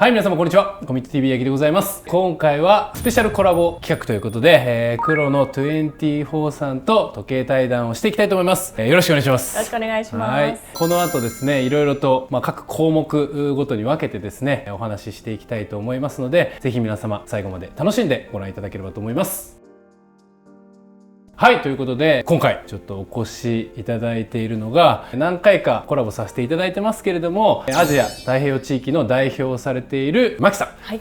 はい、皆様こんにちは。コミット TV 八木でございます。今回はスペシャルコラボ企画ということで、クロノ24さんと時計対談をしていきたいと思います。よろしくお願いします。よろしくお願いします。はい、この後ですね、いろいろと、各項目ごとに分けてですね、お話ししていきたいと思いますので、ぜひ皆様最後まで楽しんでご覧いただければと思います。はい、ということで今回ちょっとお越しいただいているのが、何回かコラボさせていただいてますけれども、アジア太平洋地域の代表をされている牧さん、はい、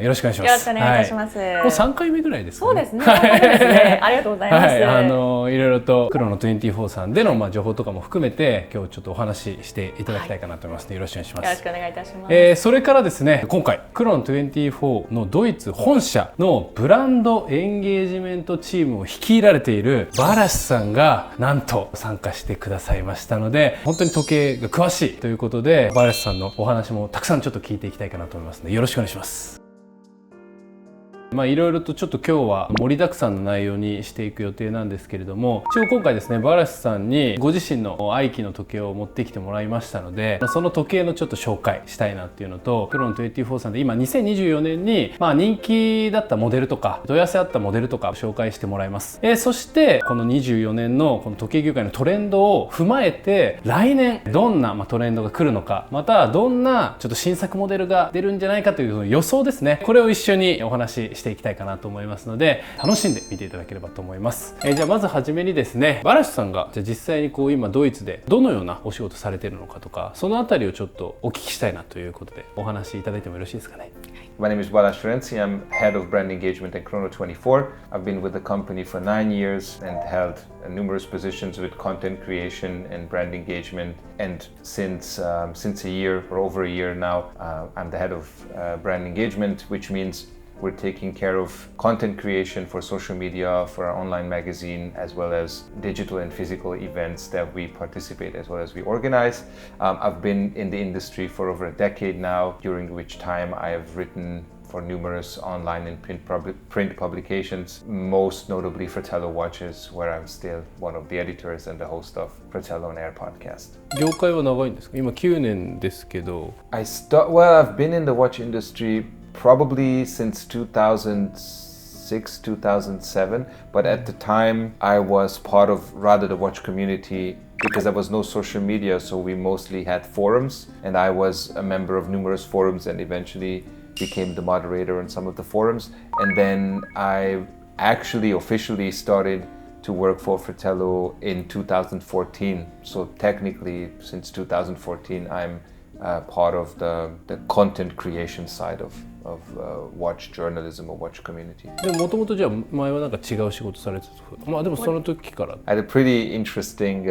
よろしくお願いします。よろしくお願いいたします。もう3回目ぐらいですかね。そうですね、3回目ですね。ありがとうございます。はい、いろいろとクロノ24さんでの情報とかも含めて今日ちょっとお話ししていただきたいかなと思いますので、よろしくお願いします。よろしくお願いいたします。それからですね、今回クロノ24のドイツ本社のブランドエンゲージメントチームを率いられているバラシさんがなんと参加してくださいましたので、本当に時計が詳しいということで、バラシさんのお話もたくさんちょっと聞いていきたいかなと思いますので、よろしくお願いします。いろいろとちょっと今日は盛りだくさんの内容にしていく予定なんですけれども、一応今回ですね、バラシさんにご自身の愛機の時計を持ってきてもらいましたので、その時計のちょっと紹介したいなっていうのと、クロノ24さんで今2024年に人気だったモデルとか問い合わせあったモデルとか紹介してもらいます。そしてこの24年のこの時計業界のトレンドを踏まえて、来年どんなトレンドが来るのか、またどんなちょっと新作モデルが出るんじゃないかという予想ですね、これを一緒にお話ししていきたいかなと思いますので、楽しんで見ていただければと思います。じゃあまずはじめにですね、バラシさんがじゃあ実際に今ドイツでどのようなお仕事されているのかとか、そのあたりをちょっとお聞きしたいなということでお話しいただいてもよろしいですかね。My name is Balázs Ferenczy. I'm head of brand engagement at Chrono24. I've been with the company for 9 years and held numerous positions with content creation and brand engagement. And since a year or over a year now, I'm the head of brand engagement, which means we're taking care of content creation for social media, for our online magazine, as well as digital and physical events that we participate as well as we organize. I've been in the industry for over a decade now, during which time I have written for numerous online and print publications, most notably Fratello Watches, where I'm still one of the editors and the host of Fratello on Air podcast. 業界は長いんですか？今9年ですけど。I've been in the watch industry probably since 2006, 2007, but at the time I was part of rather the watch community because there was no social media, so we mostly had forums, and I was a member of numerous forums and eventually became the moderator on some of the forums. And then I actually officially started to work for Fratello in 2014. So technically, since 2014, I'm part of the content creation side of watch journalism or watch community. でも元々じゃあ前はなんか違う仕事されてた。でもその時から。I had a pretty interesting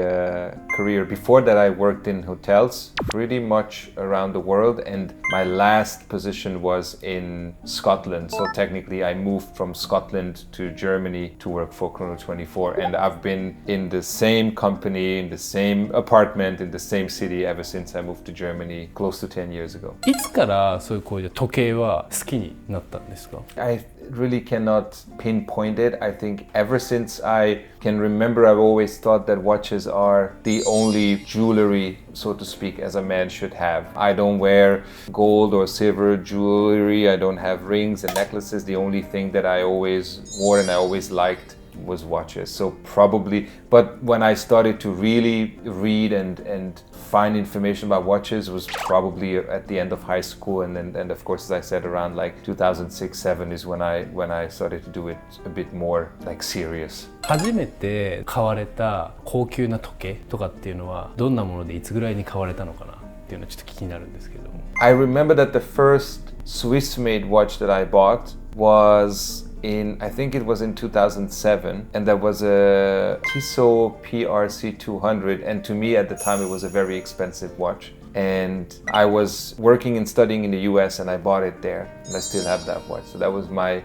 career. Before that, I worked in hotels pretty much around the world, and my last position was in Scotland. So technically, I moved from Scotland to Germany to work for Chrono24, and I've been in the same company, in the same apartment, in the same city ever since I moved to Germany close to 10 years ago. いつからそういう時計は好きになったんですか？ I really cannot pinpoint it. I think ever since I can remember, I've always thought that watches are the only jewelry, so to speak, as a man should have. I don't wear gold or silver jewelry. I don't have rings and necklaces. The only thing that I always wore and I always liked was watches. So probably, but when I started to really read and find information about watches was probably at the end of high school, and then of course, as I said, around like 2006-07 is when I started to do it a bit more like serious. 初めて買われた高級な時計とかっていうのはどんなものでいつぐらいに買われたのかなっていうのはちょっと気になるんですけども。I remember that the first Swiss-made watch that I bought was I think it was in 2007, and that was a Tissot PRC 200, and to me at the time it was a very expensive watch. And I was working and studying in the US, and I bought it there, and I still have that watch. So that was my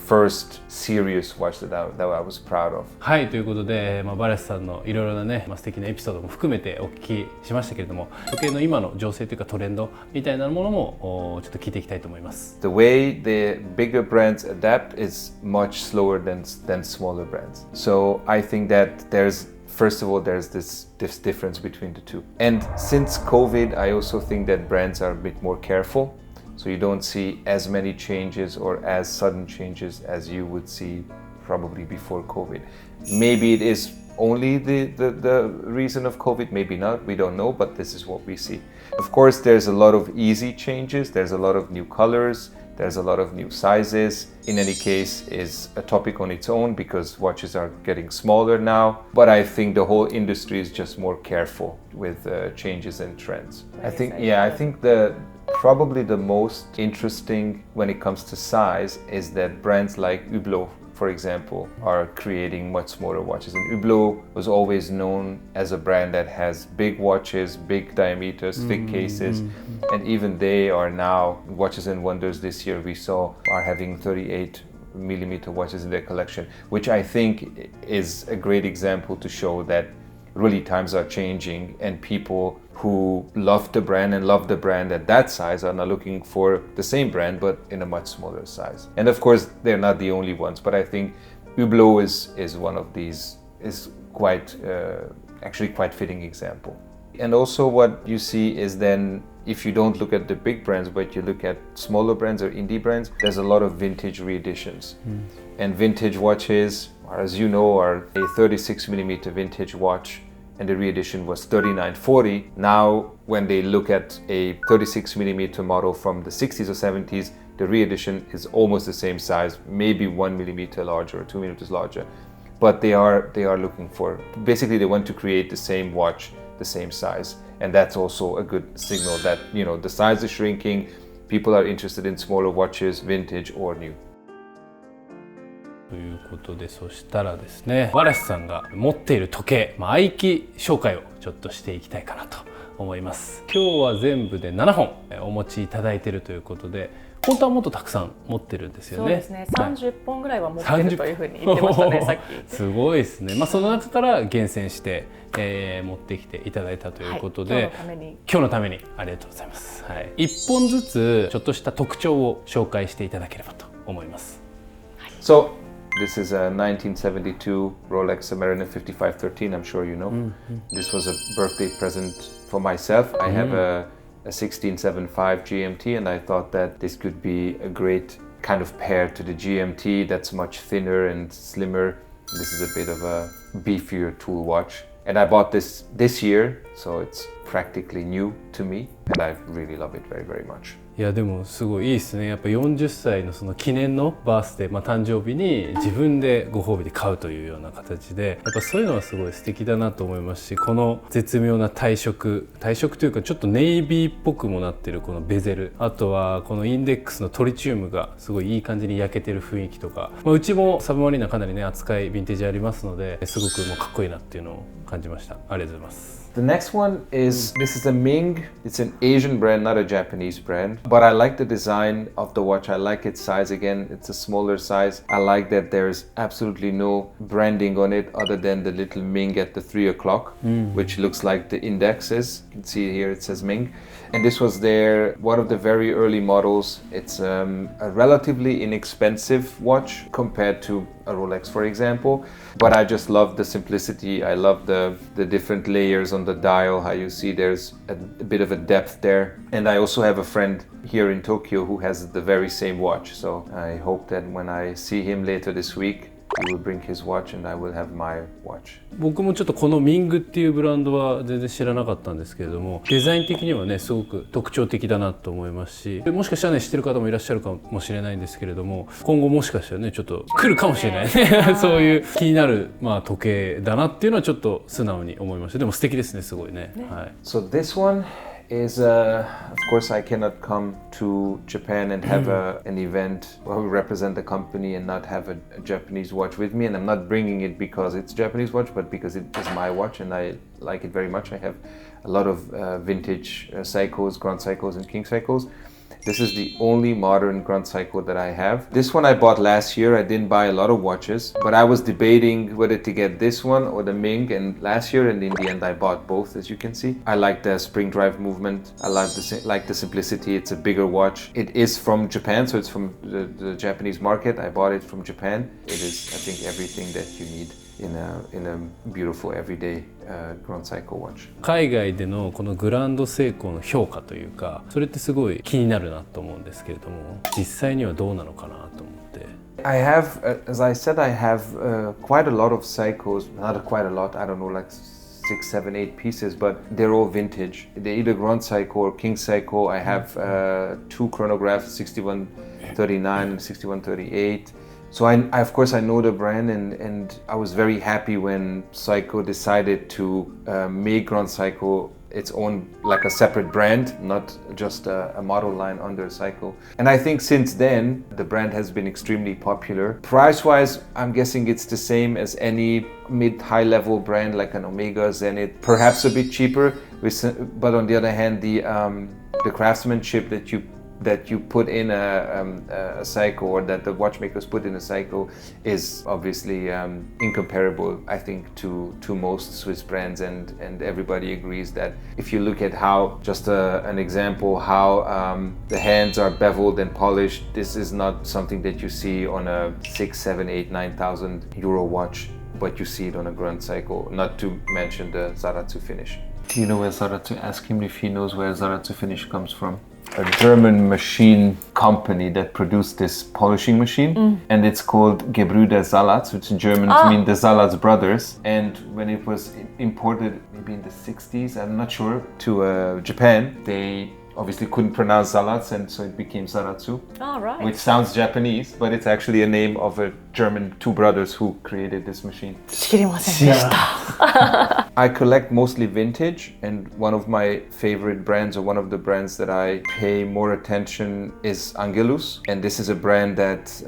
first serious watch that I was proud of. はい、ということで、バラシさんのいろいろなね、素敵なエピソードも含めてお聞きしましたけれども、時計の今の情勢というかトレンドみたいなものもちょっと聞いていきたいと思います。The way the bigger brands adapt is much slower than smaller brands. So I think that First of all, there's this difference between the two. And since COVID, I also think that brands are a bit more careful So you don't see as many changes or as sudden changes as you would see probably before COVID. Maybe it is only the reason of COVID, maybe not, we don't know, but this is what we see. Of course, there's a lot of easy changes, there's a lot of new colors, there's a lot of new sizes. In any case, is a topic on its own because watches are getting smaller now. But I think the whole industry is just more careful with changes and trends. I think probably the most interesting when it comes to size is that brands like Hublot, for example, are creating much smaller watches. And Hublot was always known as a brand that has big watches, big diameters, thick cases, and even they are now, Watches and Wonders this year we saw, are having 38mm watches in their collection, which I think is a great example to show that really times are changing and people who love the brand and love the brand at that size are now looking for the same brand but in a much smaller size. And of course they're not the only ones, but I think Hublot is one of these, is quite actually quite fitting example. And also what you see is then if you don't look at the big brands but you look at smaller brands or indie brands, there's a lot of vintage reeditions. And vintage watches, as you know, are a 36mm vintage watch and the reedition was $39.40. Now when they look at a 36mm model from the 60s or 70s, the reedition is almost the same size, maybe 1mm larger or 2mm larger. But they are looking for, basically they want to create the same watch, the same size. And that's also a good signal that, you know, the size is shrinking, people are interested in smaller watches, vintage or new. ということで、そしたらですね、ワレスさんが持っている時計、愛機紹介をちょっとしていきたいかなと思います。今日は全部で7本お持ちいただいているということで、本当はもっとたくさん持ってるんですよね。そうですね、30本ぐらいは持ってるというふうに言ってましたね、さっき。すごいですね。その中から厳選して、持ってきていただいたということで、今日のためにありがとうございます。はい、1本ずつちょっとした特徴を紹介していただければと思います。So this is a 1972 Rolex Submariner 5513, I'm sure you know. This was a birthday present for myself. I have a 1675 GMT and I thought that this could be a great kind of pair to the GMT that's much thinner and slimmer. This is a bit of a beefier tool watch. And I bought this year, so it's practically new to me and I really love it very, very much. いやでもすごいいいですね。やっぱ40歳のその記念のバースデー、誕生日に自分でご褒美で買うというような形で、やっぱそういうのはすごい素敵だなと思いますし、この絶妙な体色というかちょっとネイビーっぽくもなってるこのベゼル、あとはこのインデックスのトリチウムがすごいいい感じに焼けてる雰囲気とか、うちもサブマリーナかなりね扱いヴィンテージありますので、すごくもうかっこいいなっていうのを感じました。ありがとうございます。The next one is, this is a Ming. It's an Asian brand, not a Japanese brand. But I like the design of the watch. I like its size again. It's a smaller size. I like that there's absolutely no branding on it other than the little Ming at the 3 o'clock, which looks like the indexes. You can see here it says Ming. And this was one of the very early models. It's a relatively inexpensive watch compared to a Rolex, for example. But I just love the simplicity. I love the different layers on the dial, how you see there's a bit of a depth there. And I also have a friend here in Tokyo who has the very same watch. So I hope that when I see him later this week, he will bring his watch and I will have my watch. 僕もちょっとこのミングっていうブランドは全然知らなかったんですけれども、デザイン的にはねすごく特徴的だなと思いますし、もしかしたらね知ってる方もいらっしゃるかもしれないんですけれども、今後もしかしたらねちょっと来るかもしれないねそういう気になる時計だなっていうのはちょっと素直に思いました。でも素敵ですね、すごいね。はい。So this one is of course I cannot come to Japan and have an event where we represent the company and not have a Japanese watch with me, and I'm not bringing it because it's a Japanese watch but because it is my watch and I like it very much. I have a lot of vintage Seikos, Grand Seikos and King Seikos. This is the only modern Grand Seiko that I have. This one I bought last year. I didn't buy a lot of watches, but I was debating whether to get this one or the Ming, and last year, and in the end I bought both, as you can see. I like the spring drive movement. I like the simplicity. It's a bigger watch. It is from Japan, so it's from the Japanese market. I bought it from Japan. It is, I think, everything that you need in a beautiful everyday Grand Seiko watch. 海外でのこのグランドセイコーの評価というか、それってすごい気になるなと思うんですけれども、実際にはどうなのかなと思って。I have, as I said, I have quite a lot of Seikos, not quite a lot, I don't know, like 6, 7, 8 pieces, but they're all vintage. They're either Grand Seiko or King Seiko. I have 2 chronographs, 6139 and 6138. So I of course I know the brand, and I was very happy when Seiko decided to make Grand Seiko its own, like a separate brand, not just a model line under Seiko. And I think since then the brand has been extremely popular. Price-wise, I'm guessing it's the same as any mid-high level brand like an Omega, Zenith, perhaps a bit cheaper. But on the other hand, the craftsmanship that you put in a Seiko, or that the watchmakers put in a Seiko, is obviously incomparable, I think, to most Swiss brands, and everybody agrees that if you look at how, just an example, how the hands are beveled and polished, this is not something that you see on a 6, 7, 8, 9,000 euro watch, but you see it on a Grand Seiko, not to mention the Zaratsu finish. Do you know where Zaratsu? Ask him if he knows where Zaratsu finish comes from. A German machine company that produced this polishing machine, and it's called Gebrüder Salatz, which in German means the Salatz brothers. And when it was imported, maybe in the 60s, I'm not sure, to Japan, they obviously couldn't pronounce Salatz, and so it became Zaratsu, which sounds Japanese, but it's actually a name of a German 2 brothers who created this machine. 知りませんでした。I collect mostly vintage, and one of my favorite brands, or one of the brands that I pay more attention, is Angelus. And this is a brand that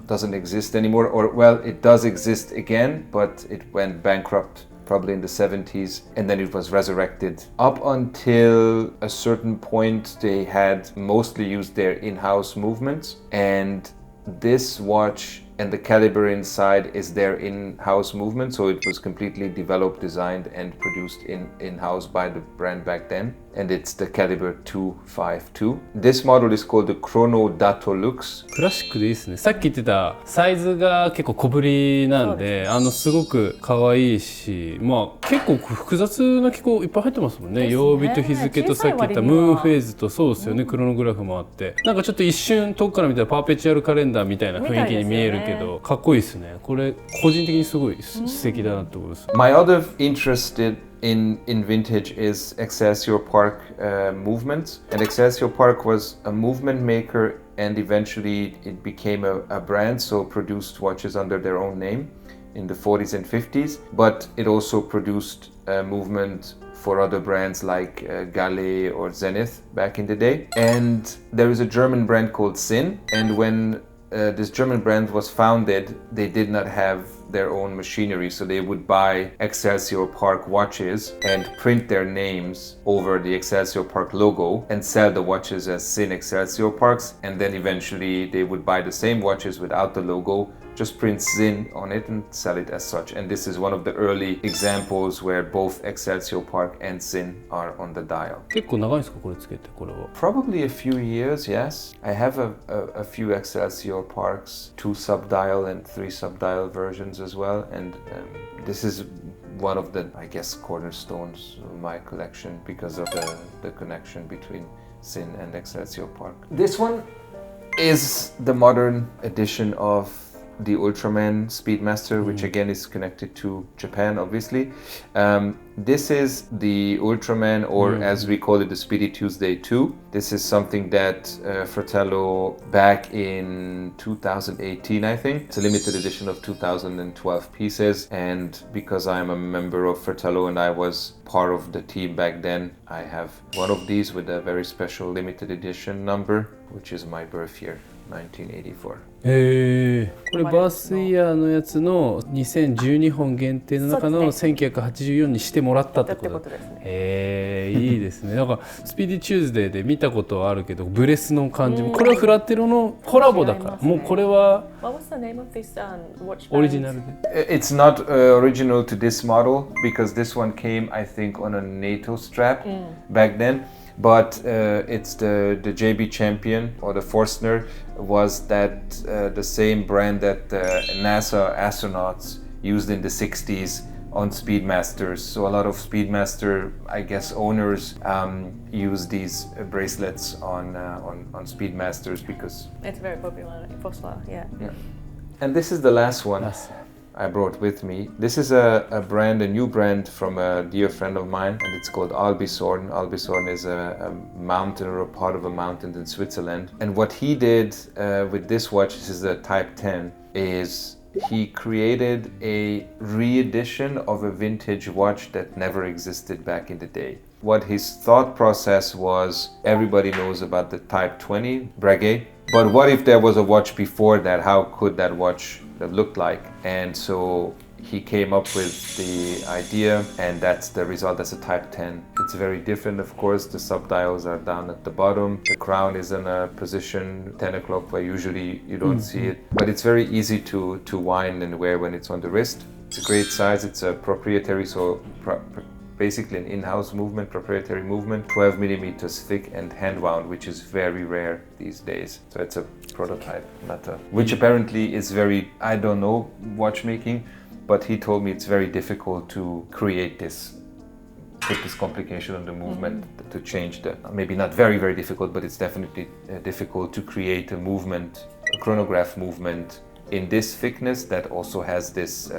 doesn't exist anymore, or well, it does exist again, but it went bankrupt probably in the 70s, and then it was resurrected. Up until a certain point, they had mostly used their in-house movements, and this watch and the caliber inside is their in-house movement, so it was completely developed, designed and produced in-house by the brand back then, and it's the caliber 252. This model is called the Chrono Dato Lux. クラシックでいいですね。さっき言ってたサイズが結構小ぶりなんで、すごく可愛いし、まあ結構複雑な機構いっぱい入ってますもんね。曜日と日付とさっき言ったムーンフェーズと、そうですよね、クロノグラフもあって、なんかちょっと一瞬遠くから見たらパーペチュアルカレンダーみたいな雰囲気に見えるけど、かっこいいですね。これ個人的にすごい素敵だなと思います。My other interest in vintage is Excelsior Park movements, and Excelsior Park was a movement maker, and eventually it became a brand, so produced watches under their own name in the 40s and 50s, but it also produced movement for other brands like Galet or Zenith back in the day. And there is a German brand called Sinn, and when this German brand was founded, they did not have their own machinery, so they would buy Excelsior Park watches and print their names over the Excelsior Park logo and sell the watches as Sinn Excelsior Parks, and then eventually they would buy the same watches without the logo, just print Sinn on it and sell it as such. And this is one of the early examples where both Excelsior Park and Sinn are on the dial. 結構長いですか、これつけて、これは。Probably a few years, yes. I have a few Excelsior Parks, 2 subdial and 3 subdial versions as well, and this is one of the, I guess, cornerstones of my collection because of the connection between Sinn and Excelsior Park. This one is the modern edition of the Ultraman Speedmaster, which again is connected to Japan, obviously. This is the Ultraman, or as we call it, the Speedy Tuesday 2. This is something that Fratello, back in 2018, I think, it's a limited edition of 2012 pieces, and because I'm a member of Fratello and I was part of the team back then, I have one of these with a very special limited edition number, which is my birth year, 1984. これバースイヤーのやつの2012本限定の中の1984にしてもらったってことですね。いいですね。なんかスピーディーチューズデーで見たことはあるけど、ブレスの感じも、これはフラテロのコラボだから、もうこれはオリジナルで。It's not original to this model because this one came, I think, on a NATO strap back then. But it's the JB Champion, or the Forstner, was that the same brand that NASA astronauts used in the 60s on Speedmasters. So a lot of Speedmaster, I guess, owners use these bracelets on Speedmasters because it's very popular. Yeah. And this is the last one I brought with me. This is a new brand from a dear friend of mine, and it's called Alisord. Alisord is a mountain or a part of a mountain in Switzerland. And what he did with this watch, this is a Type 10, is he created a re-edition of a vintage watch that never existed back in the day. What his thought process was, everybody knows about the Type 20 Breguet, but what if there was a watch before that? How could that watch look like? And so he came up with the idea, and that's the result. That's a Type 10. It's very different, of course. The subdials are down at the bottom. The crown is in a position 10 o'clock where usually you don't see it, but it's very easy to wind and wear when it's on the wrist. It's a great size. It's a proprietary, so basically an in-house movement, proprietary movement, 12 millimeters thick and hand wound, which is very rare these days. So it's a prototype, which apparently is very, I don't know watchmaking, but he told me it's very difficult to create this, put this complication on the movement, to change the, maybe not very, very difficult, but it's definitely difficult to create a movement, a chronograph movement in this thickness that also has this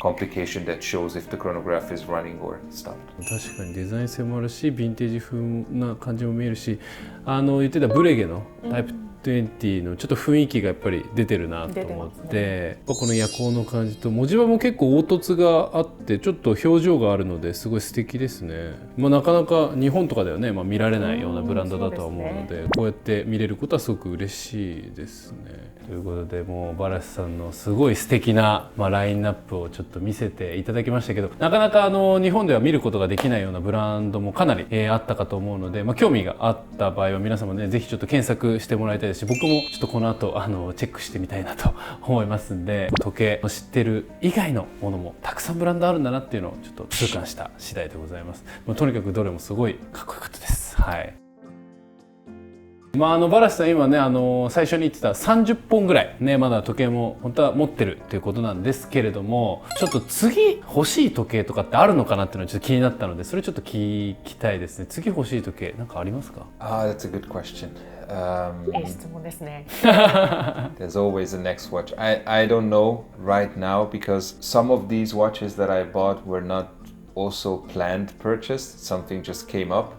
complication that shows if the chronograph is running or stopped. 確かにデザイン性もあるし、ヴィンテージ風な感じも見えるし、言ってたブレゲのタイプ20のちょっと雰囲気がやっぱり出てるなと思って、この夜光の感じと文字盤も結構凹凸があってちょっと表情があるのですごい素敵ですね。なかなか日本とかではね、見られないようなブランドだとは思うので、こうやって見れることはすごく嬉しいですね。ということで、もうバラシさんのすごい素敵な、ラインナップをちょっと見せていただきましたけど、なかなか日本では見ることができないようなブランドもかなり、あったかと思うので、興味があった場合は皆様ね、ぜひちょっと検索してもらいたいですし、僕もちょっとこの後チェックしてみたいなと思いますんで、時計を知ってる以外のものもたくさんブランドあるんだなっていうのをちょっと痛感した次第でございます。とにかくどれもすごいかっこよかったです。はい。バラシさん今ね、最初に言ってた30本ぐらいね、まだ時計も本当は持ってるということなんですけれども、ちょっと次欲しい時計とかってあるのかなっていうのはちょっと気になったので、それちょっと聞きたいですね。次欲しい時計なんかありますか？ That's a good question. いい質問ですね。There's always a next watch. I don't know right now because some of these watches that I bought were not also planned purchased. Something just came up.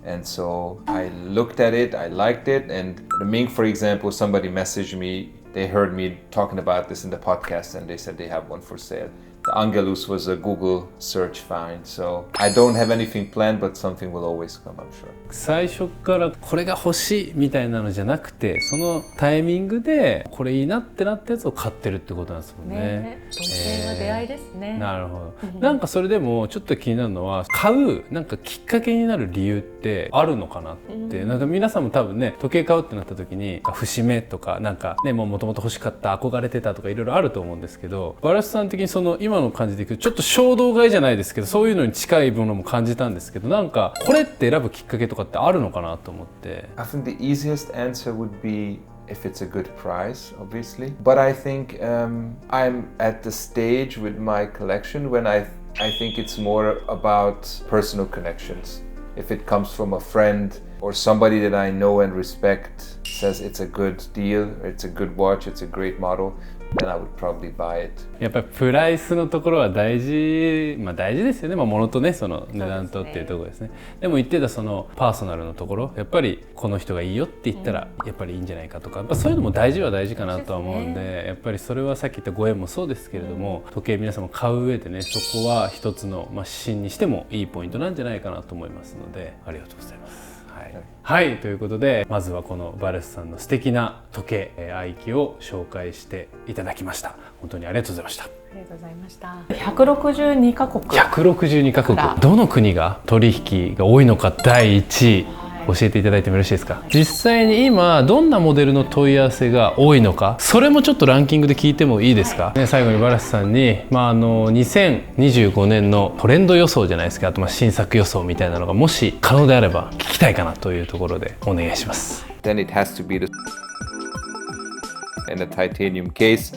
And so I looked at it, I liked it, and the Ming, for example, somebody messaged me, they heard me talking about this in the podcast and they said they have one for sale. The Angelus was a Google search find, so I don't have anything planned, but something will always come, I'm sure. 最初からこれが欲しいみたいなのじゃなくて、そのタイミングでこれいいなってなったやつを買ってるってことなんですもんね。時計は出会いですね。なるほど。なんかそれでもちょっと気になるのは、買うなんかきっかけになる理由ってあるのかなって、なんか皆さんも多分ね、時計買うってなった時に節目とかなんかね、もともと欲しかった憧れてたとかいろいろあると思うんですけど、バラシさん的にその今の感じでいくとちょっと衝動買いじゃないですけど、そういうのに近いものも感じたんですけど、なんかこれって選ぶきっかけとかってあるのかなと思って。I think the easiest answer would be if it's a good price, obviously. But I think I'm at the stage with my collection when I think it's more about personal connections. If it comes from a friend or somebody that I know and respect says it's a good deal, or it's a good watch, it's a great model, then I would probably buy it. やっぱりプライスのところは大事、大事ですよね。物とね、その値段とっていうところですね。でも言ってたそのパーソナルのところ、やっぱりこの人がいいよって言ったらやっぱりいいんじゃないかとか、やっぱそういうのも大事は大事かなとは思うんで、やっぱりそれはさっき言ったご縁もそうですけれども、時計皆さんも買う上でね、そこは一つの指針にしてもいいポイントなんじゃないかなと思いますので、ありがとうございます。はい、ということでまずはこのバルスさんの素敵な時計愛機を紹介していただきました。本当にありがとうございました。ありがとうございました。162カ国。162カ国。どの国が取引が多いのか第1位。教えていただいてもよろしいですか。実際に今どんなモデルの問い合わせが多いのか、それもちょっとランキングで聞いてもいいですか、最後にバラシさんに、2025年のトレンド予想じゃないですか、あと新作予想みたいなのがもし可能であれば聞きたいかなというところでお願いします。 Then it has to be in a titanium case.